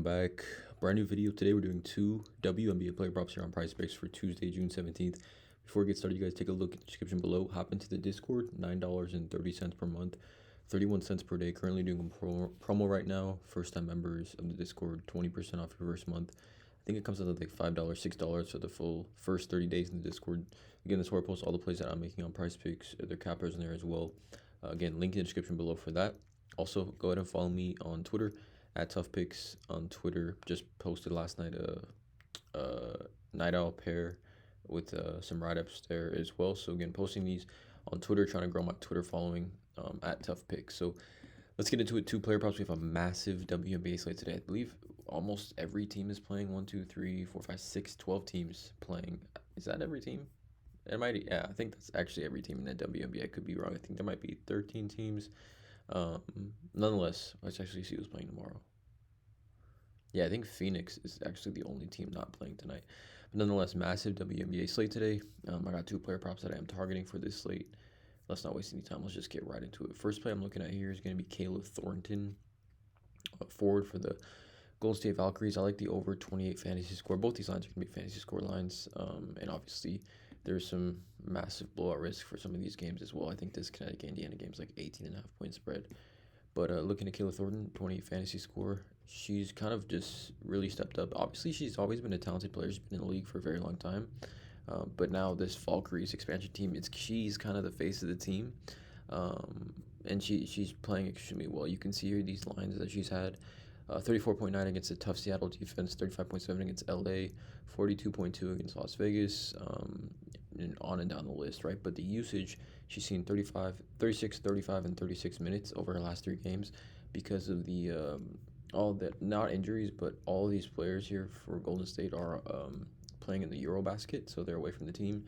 Back, brand new video. Today we're doing two WNBA player props here on PrizePicks for Tuesday, June 17th. Before we get started, you guys take a look at the description below. Hop into the Discord, $9.30 per month, 31 cents per day. Currently doing a promo right now. First time members of the Discord, 20% off your first month. I think it comes out to like $5, $6 for the full first 30 days in the Discord. Again, that's where I post all the plays that I'm making on PrizePicks. There are cappers in there as well. Again, link in the description below for that. Also, go ahead and follow me on Twitter at ToughPicks on Twitter. Just posted last night a night owl pair with some write-ups there as well. So again, posting these on Twitter, trying to grow my Twitter following at ToughPicks. So let's get into it. Two player props. We have a massive WNBA slate today. I believe almost every team is playing. 1, 2, 3, 4, 5, 6, 12 teams playing. Is that every team? It might. Yeah, I think that's actually every team in the WNBA. I could be wrong. I think there might be 13 teams. Nonetheless, let's actually see who's playing tomorrow. Yeah, I think Phoenix is actually the only team not playing tonight. But nonetheless, massive WNBA slate today. I got two player props that I am targeting for this slate. Let's not waste any time. Let's just get right into it. First play I'm looking at here is going to be Kayla Thornton, forward for the Golden State Valkyries. I like the over 28 fantasy score. Both these lines are going to be fantasy score lines. And obviously, there's some massive blowout risk for some of these games as well. I think this Connecticut Indiana game is like 18.5 point spread. But looking at Kayla Thornton, 28 fantasy score, she's kind of just really stepped up. Obviously, she's always been a talented player. She's been in the league for a very long time. But now this Valkyries expansion team, she's kind of the face of the team. And she's playing extremely well. You can see here these lines that she's had. 34.9 against a tough Seattle defense, 35.7 against LA, 42.2 against Las Vegas, and on and down the list, right? But the usage, she's seen 36, 35, and 36 minutes over her last three games because of the all the not injuries, but all these players here for Golden State are playing in the Eurobasket, so they're away from the team.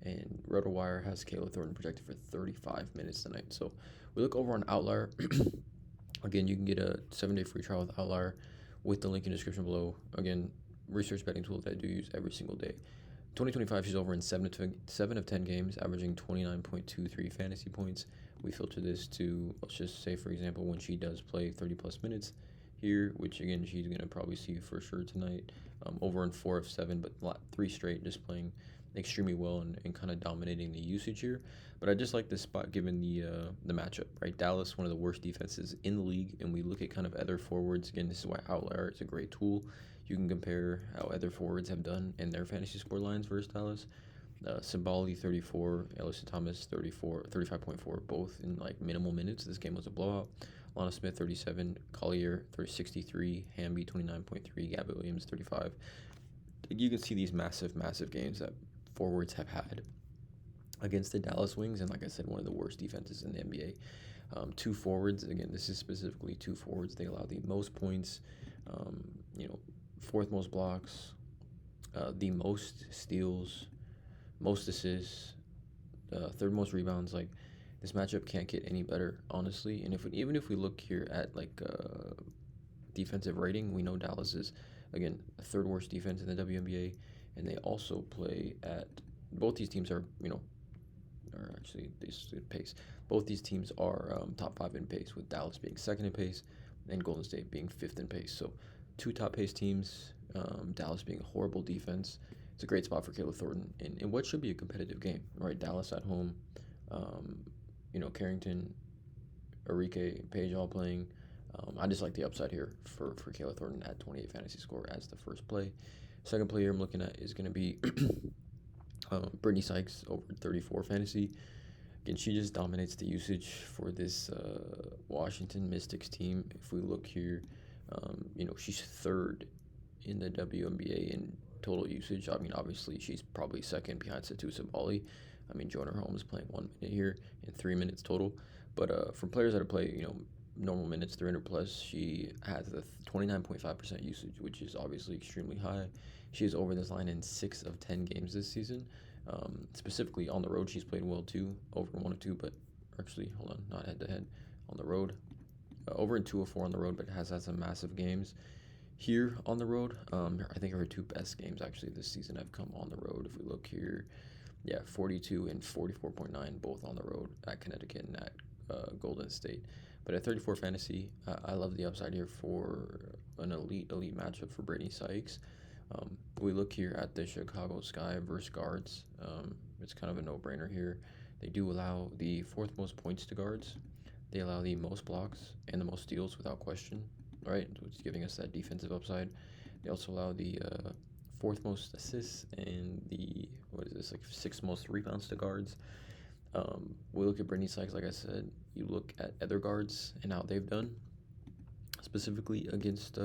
And RotoWire has Kayla Thornton projected for 35 minutes tonight. So we look over on Outlier. Again, you can get a 7-day free trial with Outlier with the link in the description below. Again, research betting tool that I do use every single day. 2025, she's over in 7 of 10 games, averaging 29.23 fantasy points. We filter this to, let's just say, for example, when she does play 30-plus minutes here, which, again, she's going to probably see for sure tonight. Over in 4 of 7, but 3 straight, just playing extremely well and kind of dominating the usage here. But I just like this spot given the matchup, right? Dallas, one of the worst defenses in the league, and we look at kind of other forwards. Again, this is why Outlier is a great tool. You can compare how other forwards have done in their fantasy score lines versus Dallas. Sabali 34, Alyssa Thomas 34, 35.4, both in like minimal minutes. This game was a blowout. Lana Smith 37, Collier 63, Hamby 29.3, Gabby Williams 35. You can see these massive games that forwards have had against the Dallas Wings, and like I said, one of the worst defenses in the NBA. Two forwards, again, this is specifically two forwards. They allow the most points, fourth most blocks, the most steals, most assists, third most rebounds. Like, this matchup can't get any better, honestly. And even if we look here at like defensive rating, we know Dallas is, again, a third worst defense in the WNBA, and they also play at, both these teams are, or actually this pace. Both these teams are top 5 in pace, with Dallas being second in pace and Golden State being 5th in pace. So two top pace teams, Dallas being a horrible defense. It's a great spot for Kayla Thornton in what should be a competitive game, right? Dallas at home, Carrington, Enrique, Page all playing. I just like the upside here for Kayla Thornton at 28 fantasy score as the first play. Second play here I'm looking at is going to be Brittany Sykes over 34 fantasy. Again, she just dominates the usage for this Washington Mystics team. If we look here, she's third in the WNBA in total usage. I mean, obviously, she's probably second behind Satu Sabali. I mean, Jonah Holmes playing 1 minute here in 3 minutes total. But for players that play, normal minutes, 300 plus, she has the 29.5% usage, which is obviously extremely high. She is over this line in 6 of 10 games this season. Specifically on the road, she's played well too, over 1 of 2, but actually, hold on, not head to head, on the road. Over in 2 of 4 on the road, but has had some massive games here on the road. I think her 2 best games actually this season have come on the road. If we look here, 42 and 44.9, both on the road at Connecticut and at Golden State. But at 34 fantasy, I love the upside here for an elite matchup for Brittany Sykes. We look here at the Chicago Sky versus guards. It's kind of a no-brainer here. They do allow the fourth most points to guards. They allow the most blocks and the most steals without question, right? Which is giving us that defensive upside. They also allow the fourth most assists and the, sixth most rebounds to guards. We look at Brittany Sykes, like I said. You look at other guards and how they've done, specifically against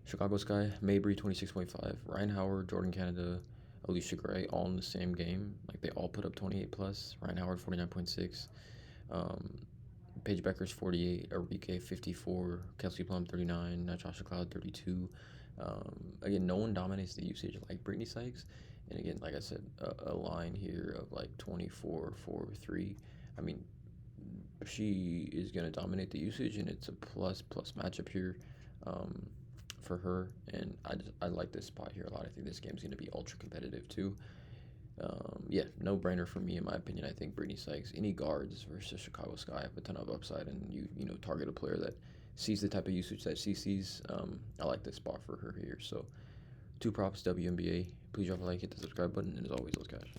Chicago Sky. Mabry 26.5, Ryan Howard, Jordan Canada, Alicia Gray, all in the same game. Like, they all put up 28 plus. Ryan Howard 49.6, Paige Becker's 48, Arike 54, Kelsey Plum 39, Natasha Cloud 32. Again, no one dominates the usage like Brittany Sykes. And again, like I said, a line here of like 24-4-3. I mean, she is going to dominate the usage, and it's a plus matchup here for her. And I like this spot here a lot. I think this game's going to be ultra competitive too. Yeah, no brainer for me in my opinion. I think Brittany Sykes, any guards versus Chicago Sky have a ton of upside, and you know, target a player that sees the type of usage that she sees. I like this spot for her here. So 2 props, WNBA. Please drop a like, hit the subscribe button, and as always, let's cash.